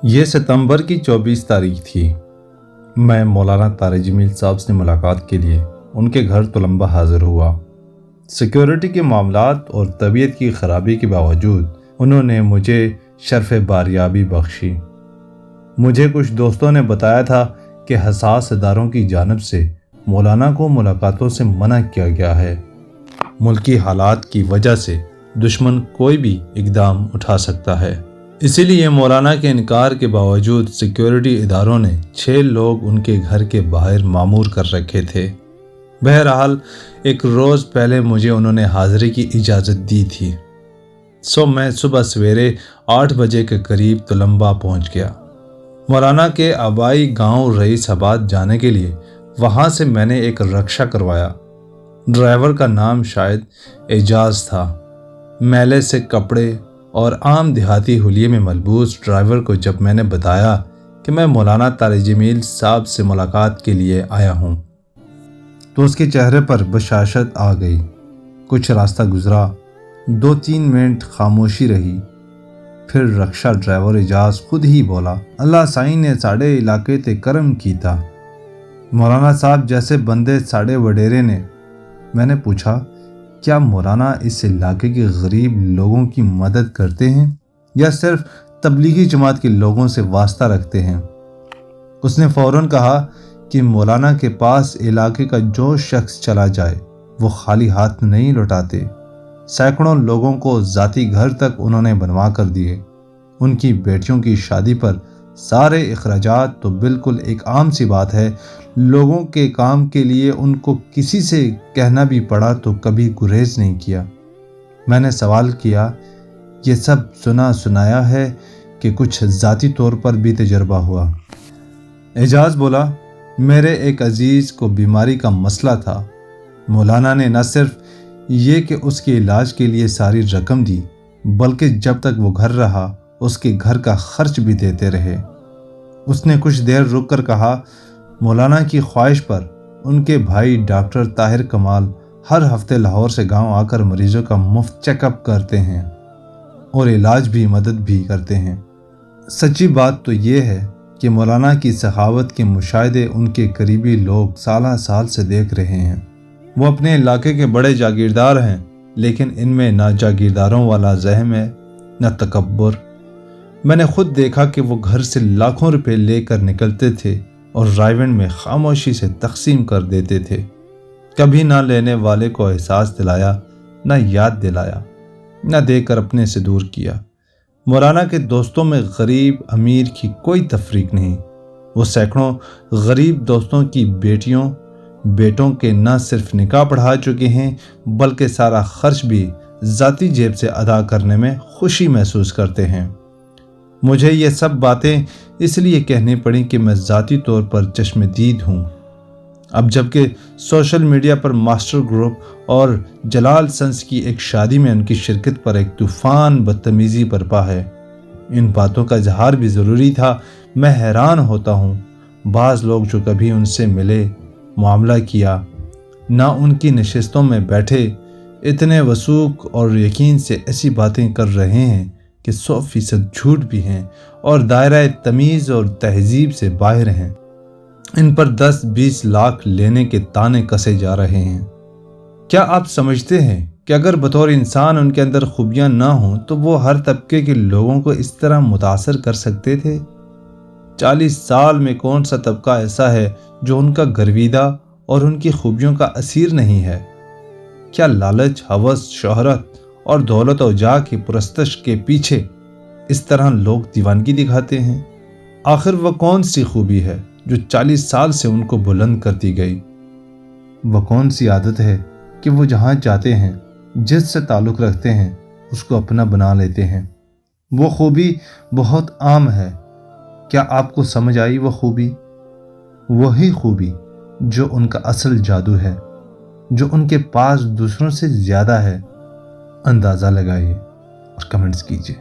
یہ ستمبر کی 24 تاریخ تھی۔ میں مولانا طارق جمیل صاحب سے ملاقات کے لیے ان کے گھر تلمبہ حاضر ہوا۔ سیکیورٹی کے معاملات اور طبیعت کی خرابی کے باوجود انہوں نے مجھے شرف باریابی بخشی۔ مجھے کچھ دوستوں نے بتایا تھا کہ حساس اداروں کی جانب سے مولانا کو ملاقاتوں سے منع کیا گیا ہے۔ ملکی حالات کی وجہ سے دشمن کوئی بھی اقدام اٹھا سکتا ہے، اسی لیے مولانا کے انکار کے باوجود سیکیورٹی اداروں نے 6 لوگ ان کے گھر کے باہر مامور کر رکھے تھے۔ بہرحال ایک روز پہلے مجھے انہوں نے حاضری کی اجازت دی تھی، میں صبح سویرے 8 بجے کے قریب تلمبہ پہنچ گیا۔ مولانا کے آبائی گاؤں رئیس آباد جانے کے لیے وہاں سے میں نے ایک رکشہ کروایا۔ ڈرائیور کا نام شاید اعجاز تھا۔ میلے سے کپڑے اور عام دیہاتی حلیے میں ملبوس ڈرائیور کو جب میں نے بتایا کہ میں مولانا طارق جمیل صاحب سے ملاقات کے لیے آیا ہوں تو اس کے چہرے پر بشاشت آ گئی۔ کچھ راستہ گزرا، 2-3 منٹ خاموشی رہی، پھر رکشہ ڈرائیور اعجاز خود ہی بولا، اللہ سائیں نے ساڑے علاقے تے کرم کیتا، مولانا صاحب جیسے بندے ساڑے وڈیرے نے۔ میں نے پوچھا، کیا مولانا اس علاقے کے غریب لوگوں کی مدد کرتے ہیں یا صرف تبلیغی جماعت کے لوگوں سے واسطہ رکھتے ہیں؟ اس نے فوراً کہا کہ مولانا کے پاس علاقے کا جو شخص چلا جائے وہ خالی ہاتھ نہیں لوٹاتے۔ سینکڑوں لوگوں کو ذاتی گھر تک انہوں نے بنوا کر دیے۔ ان کی بیٹیوں کی شادی پر سارے اخراجات تو بالکل ایک عام سی بات ہے۔ لوگوں کے کام کے لیے ان کو کسی سے کہنا بھی پڑا تو کبھی گریز نہیں کیا۔ میں نے سوال کیا، یہ سب سنا سنایا ہے کہ کچھ ذاتی طور پر بھی تجربہ ہوا؟ اعجاز بولا، میرے ایک عزیز کو بیماری کا مسئلہ تھا۔ مولانا نے نہ صرف یہ کہ اس کے علاج کے لیے ساری رقم دی، بلکہ جب تک وہ گھر رہا اس کے گھر کا خرچ بھی دیتے رہے۔ اس نے کچھ دیر رک کر کہا، مولانا کی خواہش پر ان کے بھائی ڈاکٹر طاہر کمال ہر ہفتے لاہور سے گاؤں آ کر مریضوں کا مفت چیک اپ کرتے ہیں اور علاج بھی مدد بھی کرتے ہیں۔ سچی بات تو یہ ہے کہ مولانا کی سخاوت کے مشاہدے ان کے قریبی لوگ سالہ سال سے دیکھ رہے ہیں۔ وہ اپنے علاقے کے بڑے جاگیردار ہیں، لیکن ان میں نہ جاگیرداروں والا ذہن ہے نہ تکبر۔ میں نے خود دیکھا کہ وہ گھر سے لاکھوں روپے لے کر نکلتے تھے اور رائیونڈ میں خاموشی سے تقسیم کر دیتے تھے۔ کبھی نہ لینے والے کو احساس دلایا، نہ یاد دلایا، نہ دے کر اپنے سے دور کیا۔ مولانا کے دوستوں میں غریب امیر کی کوئی تفریق نہیں۔ وہ سینکڑوں غریب دوستوں کی بیٹیوں بیٹوں کے نہ صرف نکاح پڑھا چکے ہیں بلکہ سارا خرچ بھی ذاتی جیب سے ادا کرنے میں خوشی محسوس کرتے ہیں۔ مجھے یہ سب باتیں اس لیے کہنی پڑیں کہ میں ذاتی طور پر چشم دید ہوں۔ اب جبکہ سوشل میڈیا پر ماسٹر گروپ اور جلال سنس کی ایک شادی میں ان کی شرکت پر ایک طوفان بدتمیزی برپا ہے، ان باتوں کا اظہار بھی ضروری تھا۔ میں حیران ہوتا ہوں، بعض لوگ جو کبھی ان سے ملے، معاملہ کیا، نہ ان کی نشستوں میں بیٹھے، اتنے وثوق اور یقین سے ایسی باتیں کر رہے ہیں کہ 100% جھوٹ بھی ہیں اور دائرہ تمیز اور تہذیب سے باہر ہیں۔ ان پر 10-20 لاکھ لینے کے تانے کسے جا رہے ہیں۔ کیا آپ سمجھتے ہیں کہ اگر بطور انسان ان کے اندر خوبیاں نہ ہوں تو وہ ہر طبقے کے لوگوں کو اس طرح متاثر کر سکتے تھے؟ 40 سال میں کون سا طبقہ ایسا ہے جو ان کا گرویدہ اور ان کی خوبیوں کا اسیر نہیں ہے؟ کیا لالچ، ہوس، شہرت اور دولت و جاہ کی پرستش کے پیچھے اس طرح لوگ دیوانگی دکھاتے ہیں؟ آخر وہ کون سی خوبی ہے جو 40 سال سے ان کو بلند کرتی گئی؟ وہ کون سی عادت ہے کہ وہ جہاں چاہتے ہیں، جس سے تعلق رکھتے ہیں، اس کو اپنا بنا لیتے ہیں؟ وہ خوبی بہت عام ہے۔ کیا آپ کو سمجھ آئی وہ خوبی؟ وہی خوبی جو ان کا اصل جادو ہے، جو ان کے پاس دوسروں سے زیادہ ہے۔ اندازہ لگائیے اور کمنٹس کیجیے۔